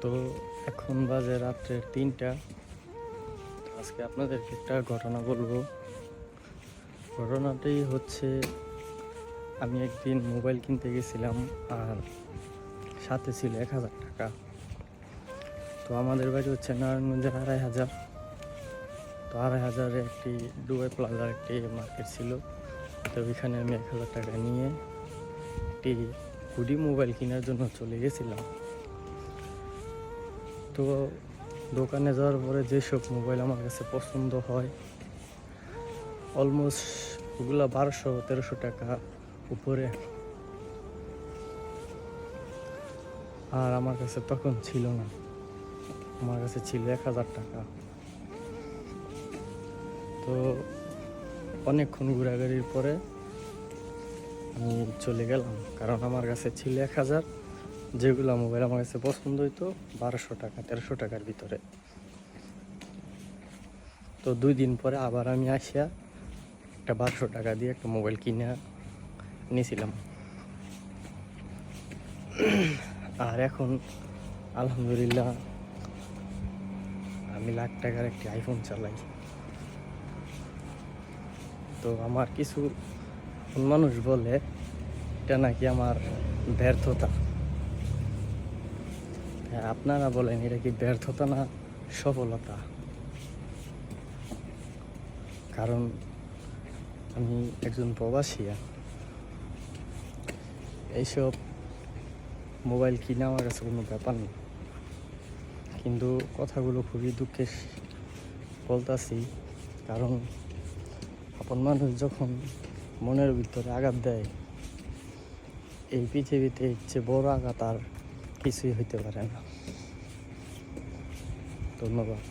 তো এখন বাজে রাত্রে 3টা। আজকে আপনাদেরকে একটা ঘটনা বলবো। ঘটনাটাই হচ্ছে, আমি একদিন মোবাইল কিনতে গেছিলাম আর সাথে ছিল 1000 টাকা। তো আমাদের বাড়ি হচ্ছে নারায়ণগঞ্জের 2500। তো 2500-এ একটি দুবাই প্লাজার একটি মার্কেট ছিল। তো ওইখানে আমি 1000 টাকা নিয়ে একটি হুডি মোবাইল কেনার জন্য চলে গেছিলাম। তো দোকানে যাওয়ার পরে যেসব মোবাইল আমার কাছে পছন্দ হয়, অলমোস্ট ওগুলা 1200-1300 টাকা উপরে। আর আমার কাছে তখন ছিল না, আমার কাছে ছিল 1000 টাকা। তো অনেকক্ষণ ঘোরাঘুরির পরে আমি চলে গেলাম, কারণ আমার কাছে ছিল 1000। যেগুলো মোবাইল আমার কাছে পছন্দ হইতো 1200 টাকা 1300 টাকার ভিতরে। তো 2 দিন পরে আবার আমি আসিয়া একটা 1200 টাকা দিয়ে একটা মোবাইল কিনে নিয়েছিলাম। আর এখন আলহামদুলিল্লাহ আমি লাখ টাকার একটি আইফোন চালাই। তো আমার কিছু মানুষ বলে এটা নাকি আমার ব্যর্থতা। হ্যাঁ, আপনারা বলেন এটা কি ব্যর্থতা না সফলতা? কারণ আমি একজন প্রবাসী, এইসব মোবাইল কিনে আমার কাছে কোনো ব্যাপার না। কিন্তু কথাগুলো খুবই দুঃখের বলতাছি, কারণ আপন মানুষ যখন মনের ভিতরে আঘাত দেয়, এই পৃথিবীতে এর চেয়ে বড় আঘাত আর কিছুই হইতে পারে না। ধন্যবাদ।